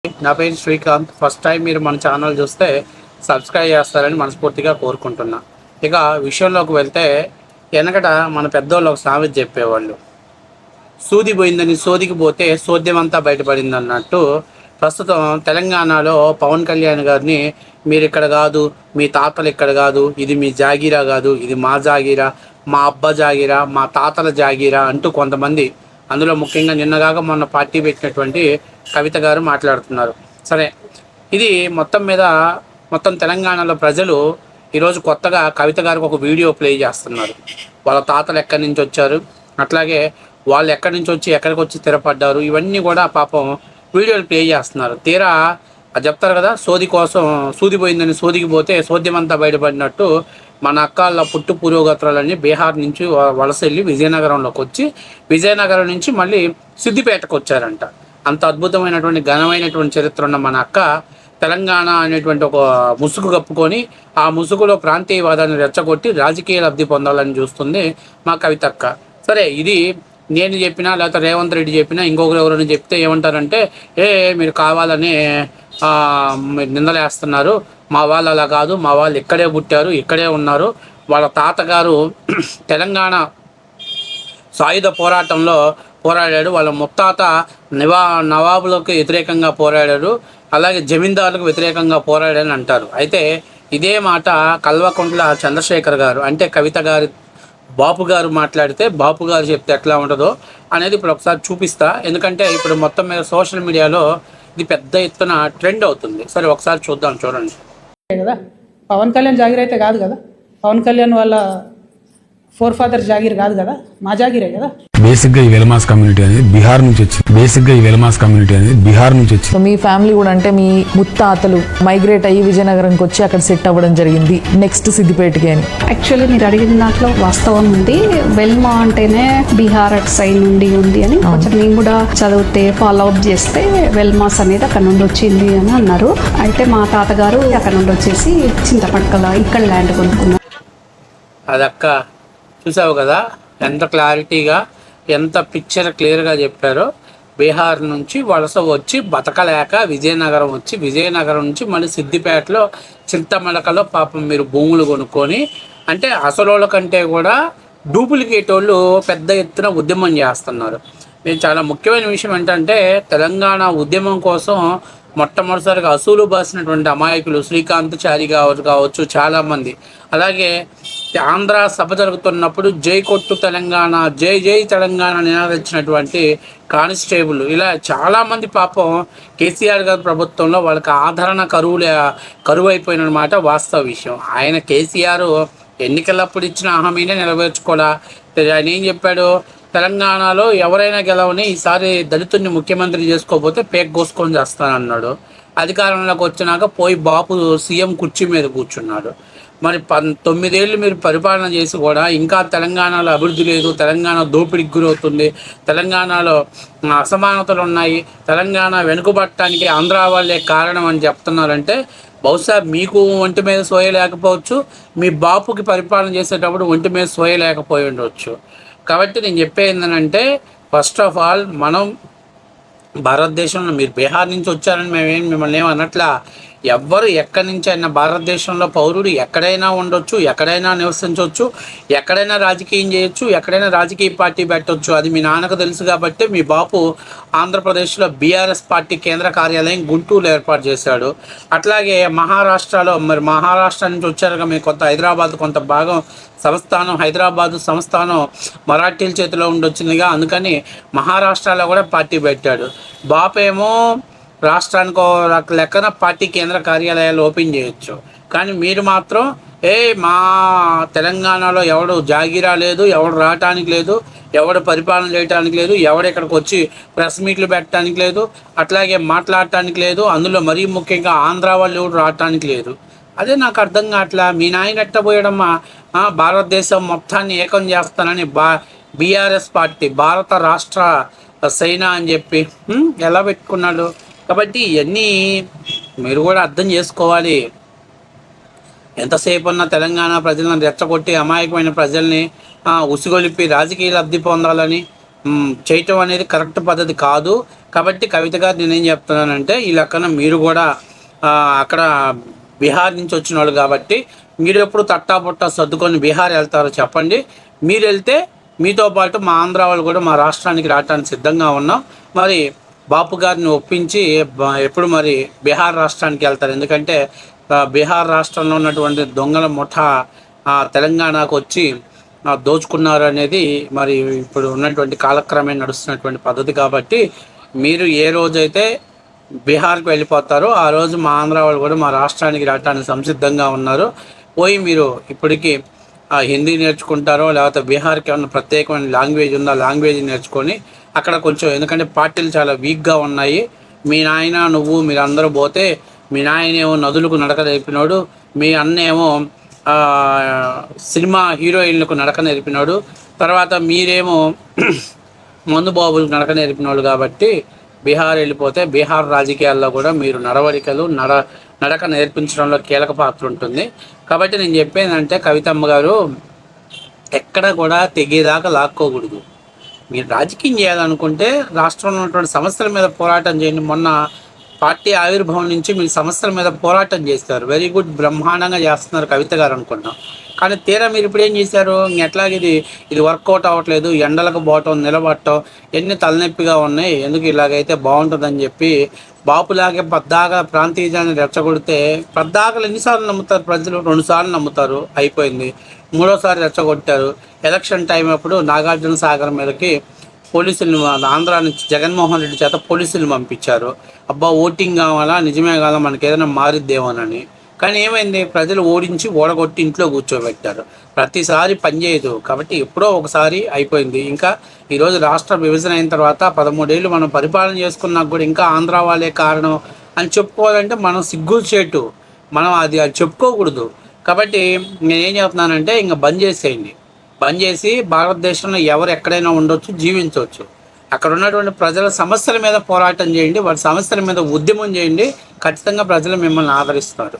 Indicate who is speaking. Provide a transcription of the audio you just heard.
Speaker 1: నా పేరు Srikanth. First time మీరు మన ఛానల్ చూస్తే సబ్స్క్రైబ్ చేస్తారని మనస్ఫూర్తిగా కోరుకుంటున్నా. ఇక విషయంలోకి వెళ్తే, వెనకట మన పెద్దోళ్ళు ఒక సామెత చెప్పేవాళ్ళు, సూది పోయిందని సోదికి పోతే సోద్యమంతా బయటపడింది అన్నట్టు. ప్రస్తుతం తెలంగాణలో పవన్ కళ్యాణ్ గారిని మీరు ఇక్కడ కాదు, మీ తాతలు ఇక్కడ కాదు, ఇది మీ జాగీరా కాదు, ఇది మా జాగీరా, మా అబ్బా జాగీరా, మా తాతల జాగీరా అంటూ కొంతమంది, అందులో ముఖ్యంగా నిన్నగాక మొన్న పార్టీ పెట్టినటువంటి కవిత గారు మాట్లాడుతున్నారు. సరే, ఇది మొత్తం తెలంగాణలో ప్రజలు ఈరోజు కొత్తగా కవిత గారికి ఒక వీడియో ప్లే చేస్తున్నారు. వాళ్ళ తాతలు ఎక్కడి నుంచి వచ్చారు, అట్లాగే వాళ్ళు ఎక్కడి నుంచి వచ్చి ఎక్కడికి వచ్చి స్థిరపడ్డారు, ఇవన్నీ కూడా పాపం వీడియోలు ప్లే చేస్తున్నారు. తీరా అది చెప్తారు కదా, సోది కోసం సూది పోయిందని సోదికి పోతే సోద్యమంతా బయటపడినట్టు మన అక్కాళ్ళ పుట్టు పురోగతులన్నీ బీహార్ నుంచి వలస వెళ్ళి విజయనగరంలోకి వచ్చి, విజయనగరం నుంచి మళ్ళీ సిద్దిపేటకు వచ్చారంట. అంత అద్భుతమైనటువంటి ఘనమైనటువంటి చరిత్ర ఉన్న మన అక్క తెలంగాణ అనేటువంటి ఒక ముసుగు కప్పుకొని ఆ ముసుగులో ప్రాంతీయవాదాన్ని రెచ్చగొట్టి రాజకీయ లబ్ధి పొందాలని చూస్తుంది మా కవితక్క. సరే, ఇది నేను చెప్పినా లేకపోతే రేవంత్ రెడ్డి చెప్పినా ఇంకొకరు ఎవరైనా చెప్తే ఏమంటారంటే, మీరు కావాలని నిందలేస్తున్నారు, మా వాళ్ళు అలా కాదు, మా వాళ్ళు ఇక్కడే పుట్టారు, ఇక్కడే ఉన్నారు, వాళ్ళ తాతగారు తెలంగాణ సాయుధ పోరాటంలో పోరాడాడు, వాళ్ళ ముత్తాత నవాబులకు వ్యతిరేకంగా పోరాడాడు, అలాగే జమీందారులకు వ్యతిరేకంగా పోరాడని అంటారు. అయితే ఇదే మాట కల్వకుంట్ల చంద్రశేఖర్ గారు, అంటే కవిత గారి బాపు గారు మాట్లాడితే, బాపు గారు చెప్తే ఎట్లా ఉంటుందో అనేది ఇప్పుడు ఒకసారి చూపిస్తా. ఎందుకంటే ఇప్పుడు మొత్తం మీద సోషల్ మీడియాలో ఇది పెద్ద ఎత్తున ట్రెండ్ అవుతుంది. సరే, ఒకసారి చూద్దాం, చూడండి.
Speaker 2: కదా, పవన్ కళ్యాణ్ జాగీర్ అయితే కాదు కదా, పవన్ కళ్యాణ్ వాళ్ళ ఫోర్ ఫాదర్ జాగీర్ కాదు కదా, మా జాగీరే కదా.
Speaker 3: బేసిక్గా ఈ వెలమాస్ కమ్యూనిటీ అనేది బిహార్ నుంచి వచ్చింది.
Speaker 4: మీ ఫ్యామిలీ కూడా, అంటే మీ ముత్తాతలు మైగ్రేట్ అయ్యి విజయనగరంకి వచ్చి అక్కడ సెట్ అవ్వడం జరిగింది, నెక్స్ట్ సిద్దిపేటకి అని.
Speaker 5: యాక్చువల్లీ మీరు అడిగిన దాంట్లో వాస్తవం ఉంది. వెల్మా అంటేనే బీహార్ అటు సైడ్ నుండి ఉంది అని కొంచెం మేము కూడా చదివితే ఫాలో అప్ చేస్తే వెల్మాస్ అనేది అక్కడ నుండి వచ్చింది అని అన్నారు. అయితే మా తాతగారు అక్కడ నుండి వచ్చేసి చింతపట్కల ఇక్కడ ల్యాండ్ కొనుక్కున్నారు.
Speaker 1: అదక్క, చూసావు కదా ఎంత క్లారిటీగా, ఎంత పిక్చర్ క్లియర్గా చెప్పారో. బీహార్ నుంచి వలస వచ్చి బతకలేక విజయనగరం వచ్చి, విజయనగరం నుంచి మళ్ళీ సిద్దిపేటలో చింతమడకలో పాపం మీరు భూములు కొనుక్కొని, అంటే అసలోళ్ళ కంటే కూడా డూప్లికేట్ వాళ్ళు పెద్ద ఎత్తున ఉద్యమం చేస్తున్నారు. నేను చాలా ముఖ్యమైన విషయం ఏంటంటే, తెలంగాణ ఉద్యమం కోసం మొట్టమొదటిసారిగా అసూలు బాసినటువంటి అమాయకులు శ్రీకాంత్ చారి కావచ్చు చాలామంది, అలాగే ఆంధ్ర సభ జరుగుతున్నప్పుడు జై కొట్టు తెలంగాణ, జై జై తెలంగాణ నినాదించినటువంటి కానిస్టేబుల్, ఇలా చాలామంది పాపం కేసీఆర్ గారి ప్రభుత్వంలో వాళ్ళకి ఆదరణ కరువు అయిపోయినమాట వాస్తవ విషయం. ఆయన కేసీఆర్ ఎన్నికలప్పుడు ఇచ్చిన హామీనే నెరవేర్చుకోవాలా. ఆయన ఏం చెప్పాడు, తెలంగాణలో ఎవరైనా గెలవని, ఈసారి దళితుడిని ముఖ్యమంత్రి చేసుకోకపోతే పేక్ కోసుకొని చేస్తానన్నాడు. అధికారంలోకి వచ్చినాక పోయి బాపు సీఎం కుర్చీ మీద కూర్చున్నాడు. మరి 9 ఏళ్ళు మీరు పరిపాలన చేసి కూడా ఇంకా తెలంగాణలో అభివృద్ధి లేదు, తెలంగాణ దోపిడీకి గురవుతుంది, తెలంగాణలో అసమానతలు ఉన్నాయి, తెలంగాణ వెనుకబట్టడానికి ఆంధ్ర వాళ్ళే కారణం అని చెప్తున్నారంటే, బహుశా మీకు ఒంటి మీద సోయలేకపోవచ్చు, మీ బాపుకి పరిపాలన చేసేటప్పుడు ఒంటి మీద సోయలేకపోయి ఉండవచ్చు. కాబట్టి నేను చెప్పేది ఏంటంటే, ఫస్ట్ ఆఫ్ ఆల్ మనం భారతదేశంలో, మీరు బీహార్ నుంచి వచ్చారని మిమ్మల్ని ఏమన్నట్లా, ఎవ్వరు ఎక్కడి నుంచి అయినా భారతదేశంలో పౌరుడు ఎక్కడైనా ఉండొచ్చు, ఎక్కడైనా నివసించవచ్చు, ఎక్కడైనా రాజకీయం చేయొచ్చు, ఎక్కడైనా రాజకీయ పార్టీ పెట్టవచ్చు. అది మీ నాన్నకు తెలుసు కాబట్టి మీ బాపు ఆంధ్రప్రదేశ్లో బీఆర్ఎస్ పార్టీ కేంద్ర కార్యాలయం గుంటూరులో ఏర్పాటు చేశాడు. అట్లాగే మహారాష్ట్రలో, మరి మహారాష్ట్ర నుంచి వచ్చారుగా, మీ కొంత హైదరాబాద్ కొంత భాగం సంస్థానం, హైదరాబాదు సంస్థానం మరాఠీల చేతిలో ఉండొచ్చిందిగా, అందుకని మహారాష్ట్రలో కూడా పార్టీ పెట్టాడు. బాపేమో రాష్ట్రానికి లెక్కన పార్టీ కేంద్ర కార్యాలయాలు ఓపెన్ చేయొచ్చు, కానీ మీరు మాత్రం మా తెలంగాణలో ఎవడు జాగీరా లేదు, ఎవడు రావటానికి లేదు, ఎవడు పరిపాలన చేయడానికి లేదు, ఎవడు ఇక్కడికి వచ్చి ప్రెస్ మీట్లు పెట్టడానికి లేదు, అట్లాగే మాట్లాడటానికి లేదు, అందులో మరీ ముఖ్యంగా ఆంధ్ర వాళ్ళు ఎవడు రావటానికి లేదు. అదే నాకు అర్థం కావట్లా. మీ నాయన ఎట్టబోయడమ్మా, భారతదేశం మొత్తాన్ని ఏకం చేస్తానని బీఆర్ఎస్ పార్టీ భారత రాష్ట్ర సేన అని చెప్పి ఎలా పెట్టుకున్నాడు. కాబట్టి ఇవన్నీ మీరు కూడా అర్థం చేసుకోవాలి. ఎంతసేపు ఉన్న తెలంగాణ ప్రజలను రెచ్చగొట్టి అమాయకమైన ప్రజల్ని ఉసిగొలిపి రాజకీయ లబ్ధి పొందాలని చేయటం అనేది కరెక్ట్ పద్ధతి కాదు. కాబట్టి కవిత గారు నేనేం చెప్తున్నానంటే ఈ లెక్కన మీరు కూడా అక్కడ బీహార్ నుంచి వచ్చిన వాళ్ళు కాబట్టి మీరు ఎప్పుడు తట్టాబుట్టా సర్దుకొని బీహార్ వెళ్తారో చెప్పండి. మీరు వెళ్తే మీతో పాటు మా ఆంధ్ర వాళ్ళు కూడా మా రాష్ట్రానికి రావడానికి సిద్ధంగా ఉన్నాం. మరి బాపు గారిని ఒప్పించి ఎప్పుడు మరి బీహార్ రాష్ట్రానికి వెళ్తారు. ఎందుకంటే బీహార్ రాష్ట్రంలో ఉన్నటువంటి దొంగల ముఠా తెలంగాణకు వచ్చి దోచుకున్నారు అనేది మరి ఇప్పుడు ఉన్నటువంటి కాలక్రమేణా నడుస్తున్నటువంటి పద్ధతి. కాబట్టి మీరు ఏ రోజైతే బీహార్కి వెళ్ళిపోతారో ఆ రోజు మా ఆంధ్ర వాళ్ళు కూడా మా రాష్ట్రానికి రావడానికి సంసిద్ధంగా ఉన్నారు. పోయి మీరు ఇప్పటికీ హిందీ నేర్చుకుంటారో లేకపోతే బీహార్కి ఏమైనా ప్రత్యేకమైన లాంగ్వేజ్ ఉందో లాంగ్వేజ్ నేర్చుకొని అక్కడ కొంచెం, ఎందుకంటే పార్టీలు చాలా వీక్గా ఉన్నాయి. మీ నాయన నువ్వు మీరందరూ పోతే మీ నాయనేమో నదులకు నడక నేర్పినాడు, మీ అన్న ఏమో సినిమా హీరోయిన్లకు నడక నేర్పినాడు, తర్వాత మీరేమో మందు బాబులకు నడక నేర్పినాడు. కాబట్టి బీహార్ వెళ్ళిపోతే బీహార్ రాజకీయాల్లో కూడా మీరు నడవడికలు నడక నేర్పించడంలో కీలక పాత్ర ఉంటుంది. కాబట్టి నేను చెప్పేదంటే కవితమ్మ గారు ఎక్కడ కూడా తెగేదాకా లాక్కోకూడదు. మీరు రాజకీయం చేయాలనుకుంటే రాష్ట్రంలో ఉన్నటువంటి సమస్యల మీద పోరాటం చేయండి. మొన్న పార్టీ ఆవిర్భావం నుంచి మీరు సమస్యల మీద పోరాటం చేస్తారు, వెరీ గుడ్, బ్రహ్మాండంగా చేస్తున్నారు కవిత గారు అనుకున్నాం. కానీ తీరా మీరు ఇప్పుడు ఏం చేశారు, ఎట్లాగ ఇది వర్కౌట్ అవ్వట్లేదు, ఎండలకు పోవటం నిలబడటం ఎన్ని తలనొప్పిగా ఉన్నాయి, ఎందుకు ఇలాగైతే బాగుంటుందని చెప్పి బాపులాగే పద్దాక ప్రాంతీయాన్ని రెచ్చగొడితే పద్దాకలు ఎన్నిసార్లు నమ్ముతారు ప్రజలు? 2 సార్లు నమ్ముతారు, అయిపోయింది. 3వసారి రెచ్చగొట్టారు. ఎలక్షన్ టైం అప్పుడు నాగార్జున సాగర్ మీదకి పోలీసులు ఆంధ్రా నుంచి జగన్మోహన్ రెడ్డి చేత పోలీసులు పంపించారు. అబ్బా ఓటింగ్ కావాలా, నిజమే కావాలా, మనకి ఏదైనా మారిద్దేమోనని. కానీ ఏమైంది, ప్రజలు ఓడగొట్టి ఇంట్లో కూర్చోబెట్టారు. ప్రతిసారి పనిచేయదు. కాబట్టి ఎప్పుడో ఒకసారి అయిపోయింది. ఇంకా ఈరోజు రాష్ట్ర విభజన అయిన తర్వాత 13 ఏళ్ళు మనం పరిపాలన చేసుకున్నా కూడా ఇంకా ఆంధ్ర వాళ్ళే కారణం అని చెప్పుకోవాలంటే మనం సిగ్గుచేటు, మనం అది చెప్పుకోకూడదు. కాబట్టి నేనేం చెప్తున్నానంటే ఇంకా బంద్ చేసేయండి. బంద్ చేసి భారతదేశంలో ఎవరు ఎక్కడైనా ఉండొచ్చు, జీవించవచ్చు. అక్కడ ఉన్నటువంటి ప్రజల సమస్యల మీద పోరాటం చేయండి, వాటి సమస్యల మీద ఉద్యమం చేయండి. ఖచ్చితంగా ప్రజలు మిమ్మల్ని ఆదరిస్తారు.